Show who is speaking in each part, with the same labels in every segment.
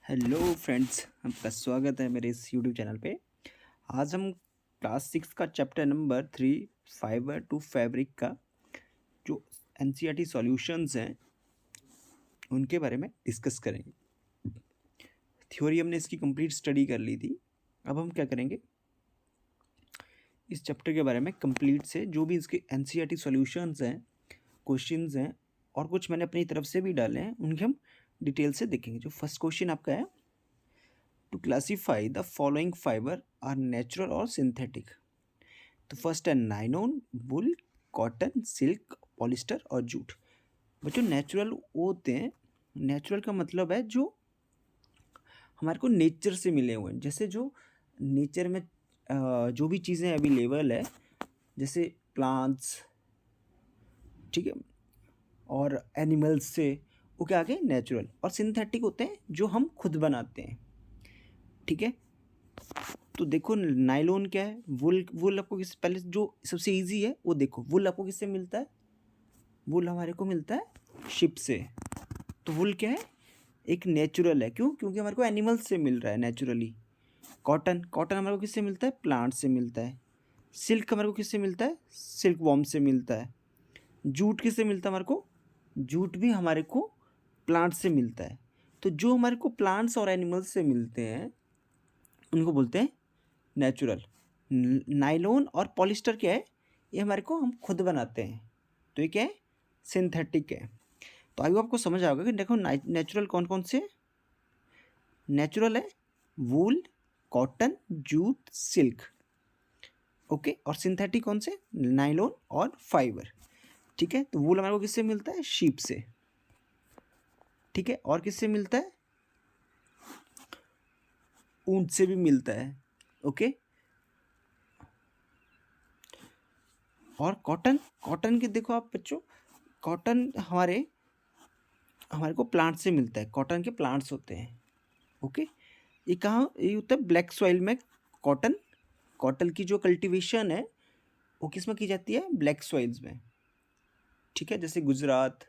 Speaker 1: Hello friends, आपका स्वागत है मेरे इस यूट्यूब चैनल पे। आज हम क्लास 6 का chapter number 3 fibre to fabric का जो एनसीईआरटी सॉल्यूशंस हैं उनके बारे में डिस्कस करेंगे। थ्योरी हमने इसकी कंप्लीट स्टडी कर ली थी। अब हम क्या करेंगे, इस चैप्टर के बारे में कंप्लीट से जो भी इसके एनसीईआरटी सॉल्यूशंस हैं, क्वेश्चंस हैं और कुछ मैंने अपनी तरफ से भी डाले हैं, उनके हम डिटेल से देखेंगे। जो फर्स्ट क्वेश्चन आपका है, to classify the following fibre are natural और सिंथेटिक। तो फर्स्ट है nylon, wool, cotton, silk, polyester और जूट। बच्चों नेचुरल वो होते हैं, नेचुरल का मतलब है जो हमारे को नेचर से मिले हुए हैं। जैसे जो नेचर में जो भी चीज़ें अवेलेबल है, जैसे प्लांट्स, ठीक है, और एनिमल्स से, वो क्या आ गए नेचुरल। और सिंथेटिक होते हैं जो हम खुद बनाते हैं, ठीक है। तो देखो नायलॉन क्या है, वुल आपको किस, पहले जो सबसे इजी है वो देखो, वुल आपको किससे मिलता है? वुल हमारे को मिलता है शिप से। तो वुल क्या है? एक नेचुरल है। क्यों? क्योंकि हमारे को एनिमल्स से मिल रहा है नेचुरली। कॉटन हमारे को किससे मिलता है? प्लांट से मिलता है। सिल्क हमारे को किससे मिलता है? सिल्क वॉर्म से मिलता है। जूट किससे मिलता है हमारे को? जूट भी हमारे को प्लांट से मिलता है। तो जो हमारे को प्लांट्स और एनिमल्स से मिलते हैं उनको बोलते हैं नेचुरल। नायलॉन और पॉलिस्टर क्या है? ये हमारे को हम खुद बनाते हैं, तो ये क्या है? सिंथेटिक है। तो आगे आपको समझ आएगा कि देखो नेचुरल कौन कौन से नेचुरल है? वूल, कॉटन, जूट, सिल्क, ओके। और सिंथेटिक कौन से? नायलॉन और फाइबर, ठीक है। तो वूल हमारे को किससे मिलता है? शीप से, ठीक है। और किससे मिलता है? ऊंट से भी मिलता है, ओके। और कॉटन के देखो आप बच्चों, कॉटन हमारे को प्लांट से मिलता है। कॉटन के प्लांट्स होते हैं, ओके। ये कहाँ ये होता है? ब्लैक सॉइल में। कॉटन कॉटन की जो कल्टीवेशन है वो किस में की जाती है? ब्लैक सॉइल्स में, ठीक है। जैसे गुजरात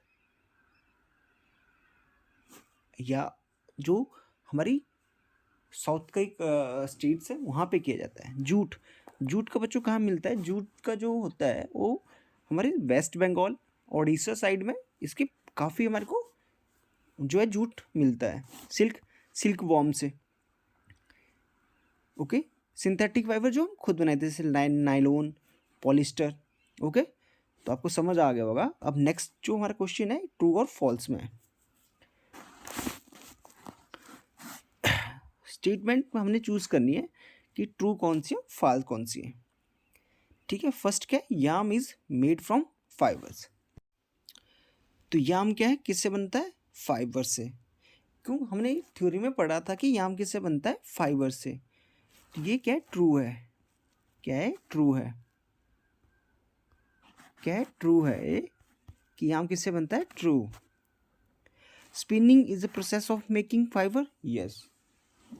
Speaker 1: या जो हमारी साउथ का एक स्टेट्स है वहाँ पे किया जाता है। जूट का बच्चों कहाँ मिलता है? जूट का जो होता है वो हमारे वेस्ट बंगाल, ओडिशा साइड में इसके काफ़ी हमारे को जो है जूट मिलता है। सिल्क वॉर्म से, ओके। सिंथेटिक फाइबर जो हम खुद बनाए थे, जैसे नायलॉन, पॉलिस्टर, ओके। तो आपको समझ आ गया होगा। अब नेक्स्ट जो हमारा क्वेश्चन है ट्रू और फॉल्स में। स्टेटमेंट में हमने चूज करनी है कि ट्रू कौन सी है, फॉल्स कौन सी है, ठीक है। फर्स्ट क्या है? याम इज मेड फ्रॉम फाइबर्स। तो याम क्या है? किससे बनता है? फाइबर से। क्यों? हमने थ्योरी में पढ़ा था कि याम किससे बनता है? फाइबर से। तो ये क्या है? ट्रू है। क्या है? ट्रू है। क्या है? ट्रू है ये, कि याम किससे बनता है? True. Spinning is a process of making fibre. Yes.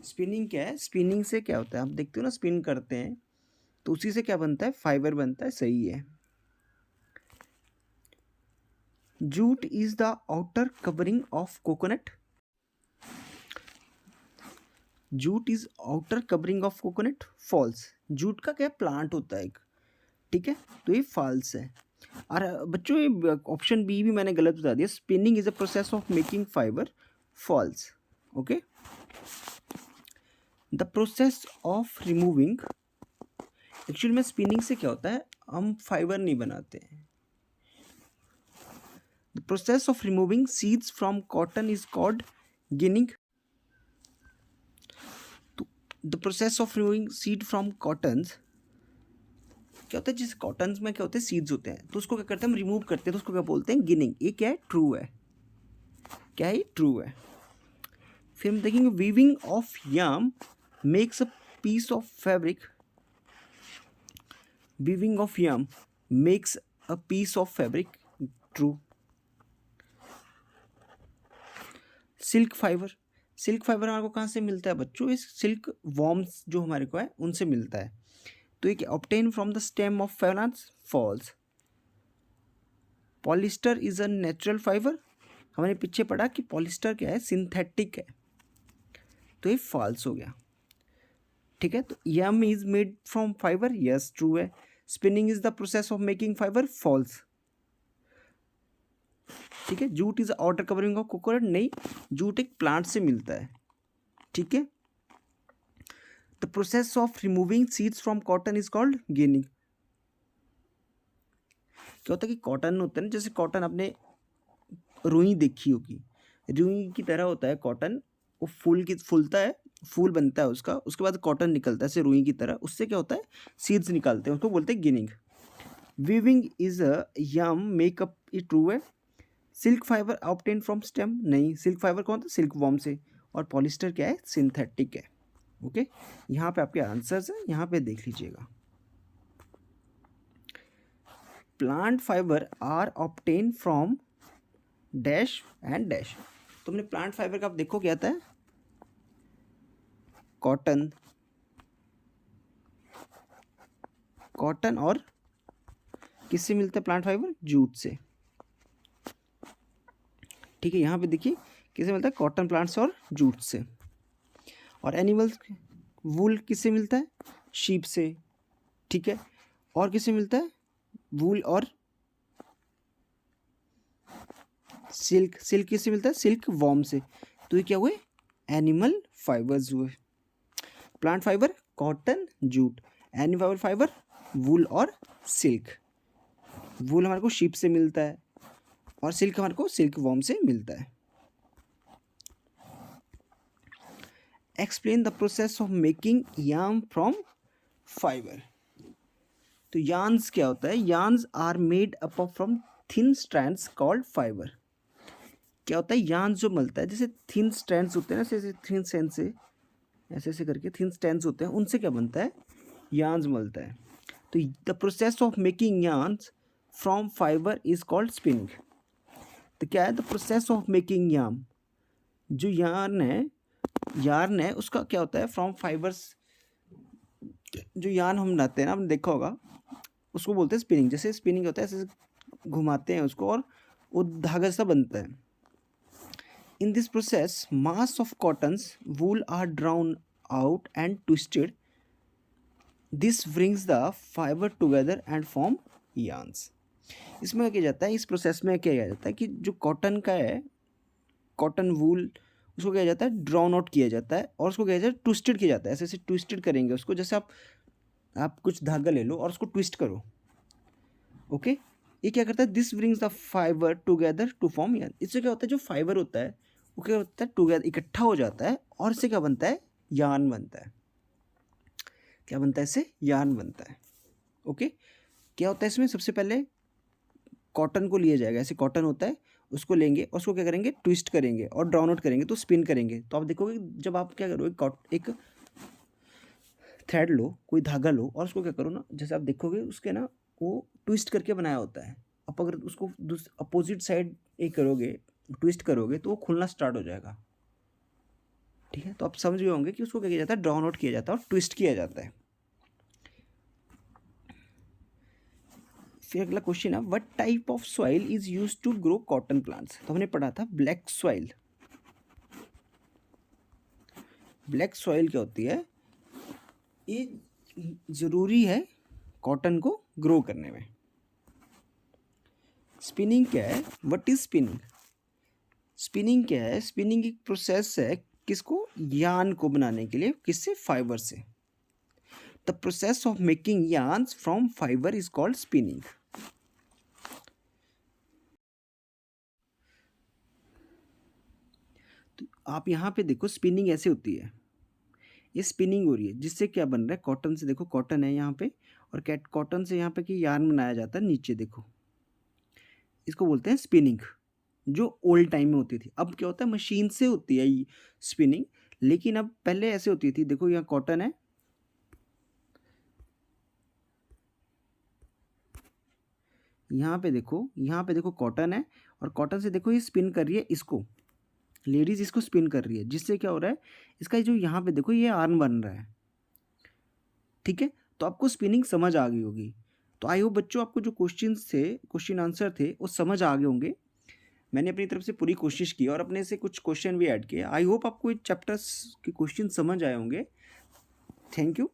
Speaker 1: Spinning क्या है? स्पिनिंग से क्या होता है? आप देखते हो ना, स्पिन करते हैं तो उसी से क्या बनता है? फाइबर बनता है। सही है। Jute is the outer covering of coconut. Jute is outer covering of coconut. False. Jute का क्या प्लांट होता है एक, ठीक है। तो ये फॉल्स है। और बच्चों ये ऑप्शन बी भी मैंने गलत बता दिया। Spinning is a process of making fibre. False, okay. The process of removing, actual में स्पिनिंग से क्या होता है? हम फाइबर नहीं बनाते हैं। The process of removing seeds from cotton is called ginning. The process of removing seed from cottons, क्या होता है? जिस कॉटन्स में क्या होते हैं? सीड्स होते हैं, तो उसको क्या करते हैं? हम रिमूव करते हैं, तो उसको क्या बोलते हैं? गिनिंग। ये क्या है? ट्रू है। क्या है? ट्रू है। फिर हम देखेंगे weaving of yarn makes a piece of fabric. Weaving of yarn makes a piece of fabric. True. Silk fibre हमारे को कहाँ से मिलता है बच्चों? इस सिल्क वॉर्म्स जो हमारे को है उनसे मिलता है। तो ये obtain from the stem of plants. False. Polyester is a natural fibre. हमने पीछे पढ़ा कि पॉलिस्टर क्या है? सिंथेटिक है। तो ये फॉल्स हो गया। ठीक है, तो yarn is made from fibre, yes true है। Spinning is the process of making fibre, false. ठीक है, jute is outer covering of coconut, नहीं, जूट एक प्लांट से मिलता है। ठीक है, the process of removing seeds from cotton is called ginning. क्या होता है कि कॉटन होता है ना, जैसे कॉटन आपने रुई देखी होगी, रुई की तरह होता है कॉटन, वो फूलता है, फूल बनता है उसका, उसके बाद कॉटन निकलता है ऐसे रुई की तरह, उससे क्या होता है सीड्स निकालते हैं, उसको बोलते हैं ginning. Weaving is a yarn making, ये ट्रू है। Silk fibre obtain from stem, नहीं, सिल्क फाइबर कौन था, सिल्क वॉर्म से। और पॉलिस्टर क्या है, सिंथेटिक है। ओके, यहाँ पे आपके आंसर्स हैं, यहाँ पे देख लीजिएगा। Plant fibre are obtain from dash and dash. तुमने प्लांट फाइबर का आप देखो क्या आता है, कॉटन, कॉटन और किससे मिलता है प्लांट फाइबर, जूट से। ठीक है, यहाँ पे देखिए किससे मिलता है, कॉटन प्लांट्स और जूट से। और एनिमल्स, वूल किससे मिलता है, शीप से। ठीक है, और किससे मिलता है, वूल और सिल्क, सिल्क किससे मिलता है, सिल्क वॉर्म से। तो ये क्या हुए, एनिमल फाइबर्स हुए। Plant fibre cotton jute, animal fibre wool और सिल्क। वूल हमारे को शीप से मिलता है और सिल्क हमारे को सिल्क वॉर्म से मिलता है। Explain the process of making yarn from fibre. तो यार्न्स क्या होता है, yarns are made up from thin strands called fibre. क्या होता है, यार्न जो मिलता है, जैसे थिन स्ट्रैंड्स होते हैं ना, जैसे थिन स्ट्रैंड से ऐसे ऐसे करके थिन स्ट्रैंड्स होते हैं, उनसे क्या बनता है, यार्न्स मिलता है। तो the process of making yarns from fibre is called spinning. तो क्या है, the process of making yarn, जो यार्न है उसका क्या होता है, फ्रॉम फाइबर्स, जो यार्न हम बनाते हैं ना, आपने देखा होगा, उसको बोलते हैं स्पिनिंग। जैसे स्पिनिंग होता है, ऐसे घुमाते हैं उसको और वो धागा सा बनता है। In this process mass of cottons wool are drawn out and twisted, this brings the fibre together and form yarns. इसमें क्या किया जाता है, इस प्रोसेस में क्या किया जाता है कि जो कॉटन का है, कॉटन वूल, उसको क्या जाता है, ड्राउन आउट किया जाता है और उसको क्या जाता है, ट्विस्टेड किया जाता है। ऐसे ऐसे ट्विस्टेड करेंगे उसको, जैसे आप कुछ धागा ले लो और उसको ट्विस्ट करो। ओके, ये क्या करता है, this brings the fibre together to form yarn. इससे क्या होता है, जो फाइबर होता है वो क्या होता है, टुगेदर इकट्ठा हो जाता है और इससे क्या बनता है, यार्न बनता है। क्या बनता है, इससे यार्न बनता है। ओके, क्या होता है इसमें, सबसे पहले कॉटन को लिया जाएगा, ऐसे कॉटन होता है, उसको लेंगे और उसको क्या करेंगे, ट्विस्ट करेंगे और ड्राउन आउट करेंगे, तो स्पिन करेंगे। तो आप देखोगे जब आप क्या करोगे, एक थ्रेड लो, कोई धागा लो और उसको क्या करो ना, जैसे आप देखोगे उसके ना वो ट्विस्ट करके बनाया होता है। आप अगर उसको अपोजिट साइड एक करोगे, ट्विस्ट करोगे, तो वो खुलना स्टार्ट हो जाएगा। ठीक है, तो आप समझ गए होंगे कि उसको क्या किया जाता है, ड्राउन आउट किया जाता है और ट्विस्ट किया जाता है। फिर अगला क्वेश्चन है, what type of soil is used to grow cotton plants. तो हमने पढ़ा था ब्लैक सॉइल। ब्लैक सॉइल क्या होती है, ये ज़रूरी है कॉटन को ग्रो करने में। स्पिनिंग क्या है, व्हाट इज स्पिनिंग। स्पिनिंग क्या है, स्पिनिंग एक प्रोसेस है, किसको, यार्न को बनाने के लिए, किससे, फाइबर से। The process of making yarns from fibre is called spinning. तो आप यहाँ पे देखो, स्पिनिंग ऐसे होती है, ये स्पिनिंग हो रही है, जिससे क्या बन रहा है, कॉटन से, देखो कॉटन है यहाँ पे और कॉटन से यहाँ पे कि यार्न बनाया जाता है, नीचे देखो, इसको बोलते हैं स्पिनिंग, जो ओल्ड टाइम में होती थी। अब क्या होता है, मशीन से होती है ये स्पिनिंग, लेकिन अब पहले ऐसे होती थी। देखो यहाँ कॉटन है, यहाँ पे देखो कॉटन है और कॉटन से देखो ये स्पिन कर रही है, इसको लेडीज इसको स्पिन कर रही है, जिससे क्या हो रहा है, इसका जो यहाँ पे देखो ये आर्म बन रहा है। ठीक है, तो आपको स्पिनिंग समझ आ गई होगी। तो आई होप बच्चों, आपको जो क्वेश्चन आंसर थे वो समझ आ गए होंगे। मैंने अपनी तरफ से पूरी कोशिश की और अपने से कुछ क्वेश्चन भी ऐड किए। आई होप आपको ये चैप्टर्स के क्वेश्चन समझ आए होंगे। Thank you.